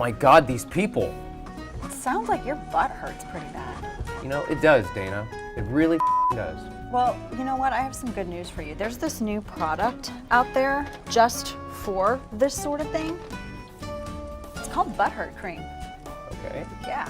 my God, these people. It sounds like your butt hurts pretty bad. You know, it does, Dana. It really does. Well, you know what? I have some good news for you. There's this new product out there just for this sort of thing. It's called butt hurt cream. Okay. Yeah,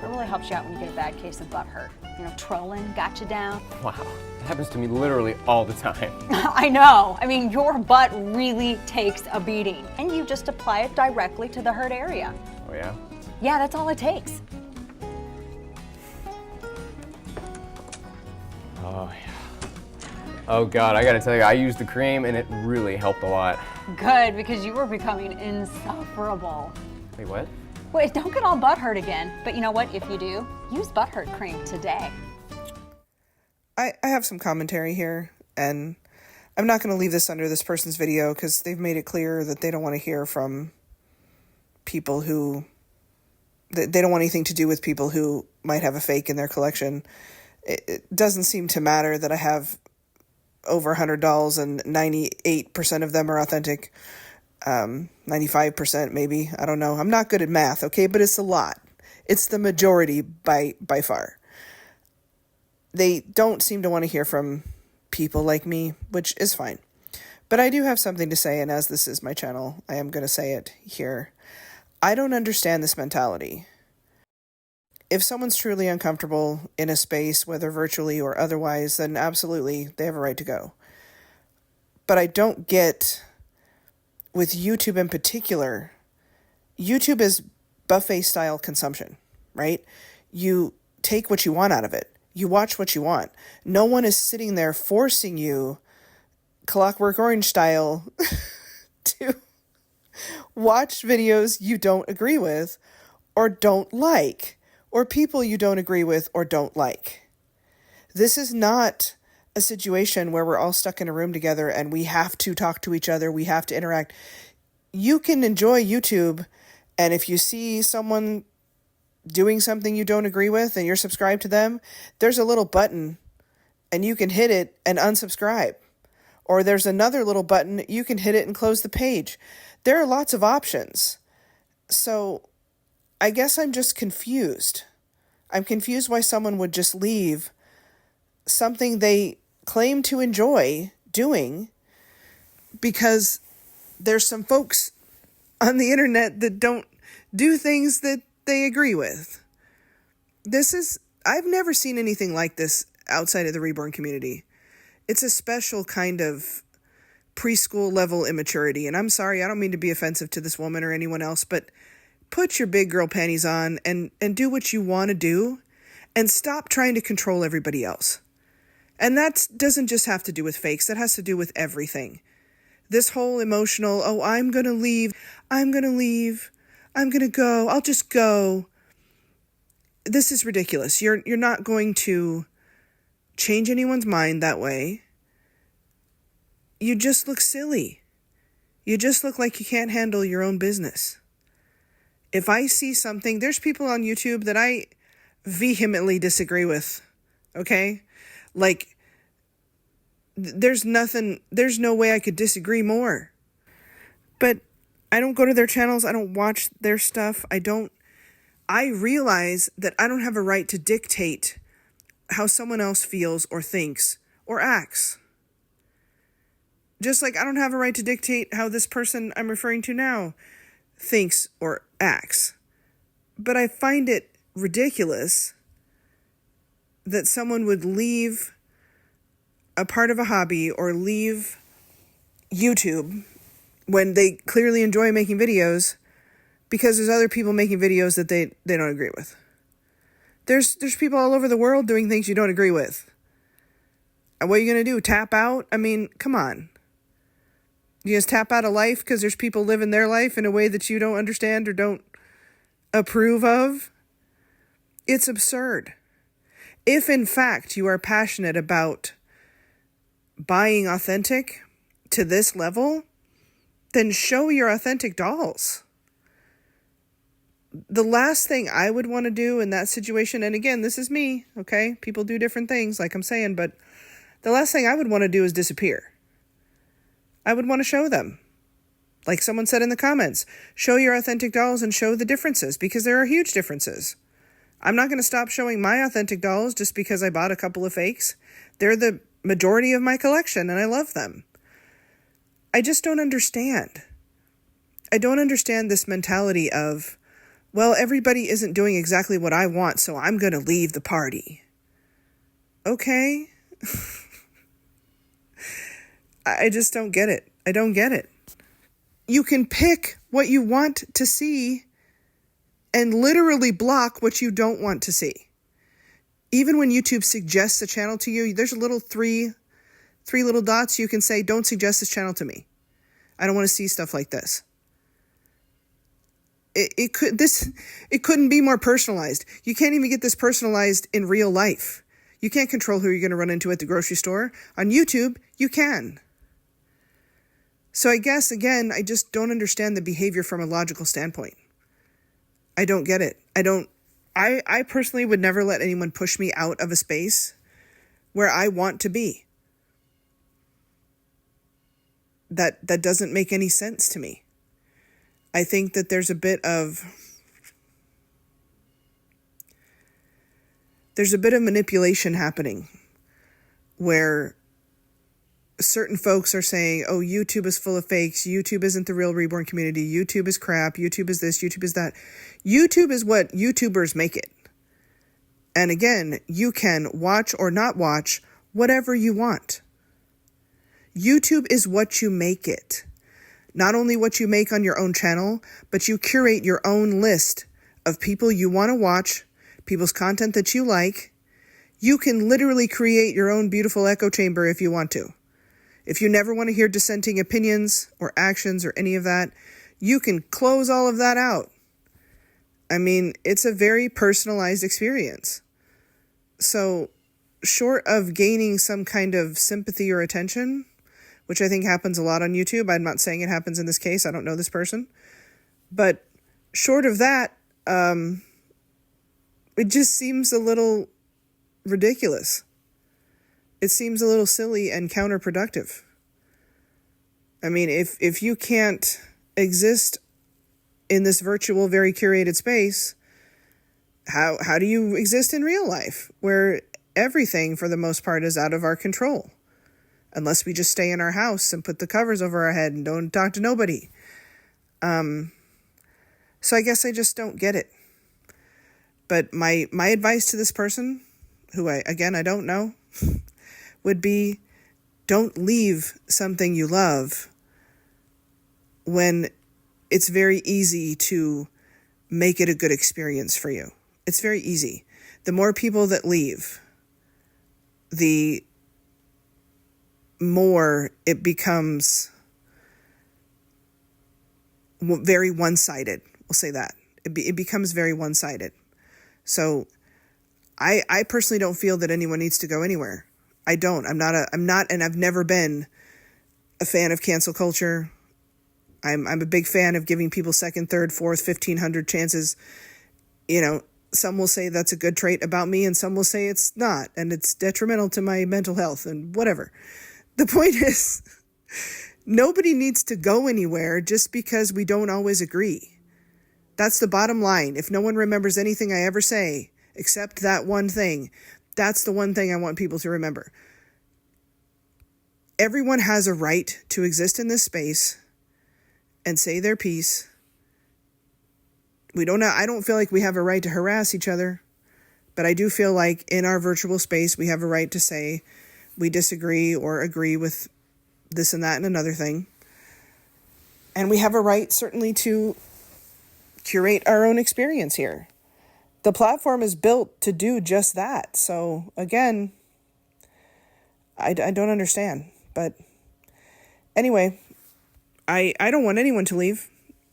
it really helps you out when you get a bad case of butt hurt. You know, trolling got you down. Wow, it happens to me literally all the time. I know. I mean, your butt really takes a beating. And you just apply it directly to the hurt area. Oh, yeah? Yeah, that's all it takes. Oh, yeah. Oh, God, I gotta tell you, I used the cream and it really helped a lot. Good, because you were becoming insufferable. Wait, what? Wait, don't get all butt hurt again. But you know what? If you do, use butt hurt cream today. I have some commentary here, and I'm not going to leave this under this person's video because they've made it clear that they don't want to hear from people who... They don't want anything to do with people who might have a fake in their collection. It doesn't seem to matter that I have over 100 dolls and 98% of them are authentic. 95% maybe. I don't know. I'm not good at math, okay? But it's a lot. It's the majority by far. They don't seem to want to hear from people like me, which is fine. But I do have something to say, and as this is my channel, I am going to say it here. I don't understand this mentality. If someone's truly uncomfortable in a space, whether virtually or otherwise, then absolutely, they have a right to go. But I don't get... With YouTube in particular, YouTube is buffet-style consumption, right? You take what you want out of it. You watch what you want. No one is sitting there forcing you, Clockwork Orange style, to watch videos you don't agree with or don't like, or people you don't agree with or don't like. This is not a situation where we're all stuck in a room together and we have to talk to each other, we have to interact. You can enjoy YouTube, and if you see someone doing something you don't agree with and you're subscribed to them, there's a little button and you can hit it and unsubscribe. Or there's another little button, you can hit it and close the page. There are lots of options. So I guess I'm just confused. I'm confused why someone would just leave something they claim to enjoy doing because there's some folks on the internet that don't do things that they agree with. I've never seen anything like this outside of the reborn community. It's a special kind of preschool level immaturity. And I'm sorry, I don't mean to be offensive to this woman or anyone else, but put your big girl panties on and do what you want to do and stop trying to control everybody else. And that doesn't just have to do with fakes. That has to do with everything. This whole emotional, oh, I'm going to leave, I'm going to go, I'll just go. This is ridiculous. You're not going to change anyone's mind that way. You just look silly. You just look like you can't handle your own business. If I see something, there's people on YouTube that I vehemently disagree with, okay? Like, there's no way I could disagree more. But I don't go to their channels. I don't watch their stuff. I realize that I don't have a right to dictate how someone else feels or thinks or acts. Just like I don't have a right to dictate how this person I'm referring to now thinks or acts. But I find it ridiculous that someone would leave a part of a hobby or leave YouTube when they clearly enjoy making videos because there's other people making videos that they don't agree with. There's people all over the world doing things you don't agree with. And what are you going to do? Tap out? I mean, come on. You just tap out of life because there's people living their life in a way that you don't understand or don't approve of? It's absurd. If in fact you are passionate about buying authentic to this level, then show your authentic dolls. The last thing I would want to do in that situation, and again, this is me, okay? People do different things, like I'm saying, but the last thing I would want to do is disappear. I would want to show them. Like someone said in the comments, show your authentic dolls and show the differences, because there are huge differences. I'm not going to stop showing my authentic dolls just because I bought a couple of fakes. They're the majority of my collection and I love them. I just don't understand. I don't understand this mentality of, well, everybody isn't doing exactly what I want, so I'm going to leave the party. Okay. I just don't get it. I don't get it. You can pick what you want to see and literally block what you don't want to see. Even when YouTube suggests a channel to you, there's a little three little dots. You can say, don't suggest this channel to me. I don't want to see stuff like this. It couldn't be more personalized. You can't even get this personalized in real life. You can't control who you're going to run into at the grocery store. On YouTube, you can. So I guess, again, I just don't understand the behavior from a logical standpoint. I don't get it. I personally would never let anyone push me out of a space where I want to be. That doesn't make any sense to me. I think that there's a bit of manipulation happening where certain folks are saying, oh, YouTube is full of fakes. YouTube isn't the real Reborn community. YouTube is crap. YouTube is this. YouTube is that. YouTube is what YouTubers make it. And again, you can watch or not watch whatever you want. YouTube is what you make it. Not only what you make on your own channel, but you curate your own list of people you want to watch, people's content that you like. You can literally create your own beautiful echo chamber if you want to. If you never want to hear dissenting opinions or actions or any of that, you can close all of that out. I mean, it's a very personalized experience. So, short of gaining some kind of sympathy or attention, which I think happens a lot on YouTube, I'm not saying it happens in this case, I don't know this person, but short of that, it just seems a little ridiculous. It seems a little silly and counterproductive. I mean, if you can't exist in this virtual, very curated space, how do you exist in real life, where everything, for the most part, is out of our control? Unless we just stay in our house and put the covers over our head and don't talk to nobody. So I guess I just don't get it. But my advice to this person, who I don't know, would be, don't leave something you love when it's very easy to make it a good experience for you. It's very easy. The more people that leave, the more it becomes very one-sided. We'll say that. It becomes very one-sided. So I personally don't feel that anyone needs to go anywhere. I don't. I'm not, and I've never been a fan of cancel culture. I'm a big fan of giving people second, third, fourth, 1,500 chances. You know, some will say that's a good trait about me, and some will say it's not, and it's detrimental to my mental health, and whatever. The point is, nobody needs to go anywhere just because we don't always agree. That's the bottom line. If no one remembers anything I ever say, except that one thing, that's the one thing I want people to remember. Everyone has a right to exist in this space and say their piece. I don't feel like we have a right to harass each other, but I do feel like in our virtual space, we have a right to say we disagree or agree with this and that and another thing. And we have a right, certainly, to curate our own experience here. The platform is built to do just that. So, again, I don't understand. But anyway, I don't want anyone to leave.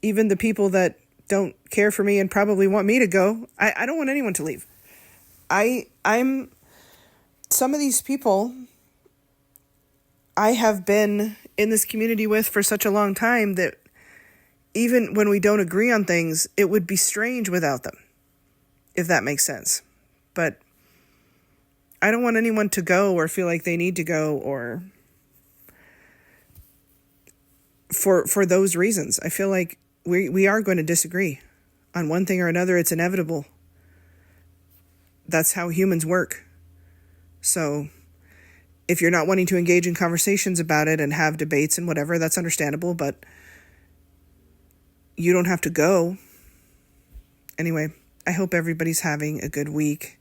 Even the people that don't care for me and probably want me to go. I don't want anyone to leave. I'm some of these people I have been in this community with for such a long time that even when we don't agree on things, it would be strange without them, if that makes sense. But I don't want anyone to go or feel like they need to go or for those reasons. I feel like we are going to disagree on one thing or another. It's inevitable. That's how humans work. So if you're not wanting to engage in conversations about it and have debates and whatever, that's understandable, but you don't have to go. Anyway, I hope everybody's having a good week.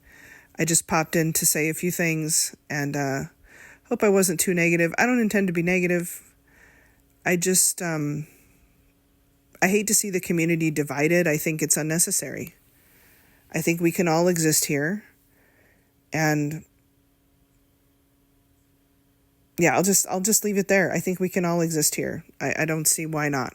I just popped in to say a few things, and hope I wasn't too negative. I don't intend to be negative. I just, I hate to see the community divided. I think it's unnecessary. I think we can all exist here, and yeah, I'll just leave it there. I think we can all exist here. I don't see why not.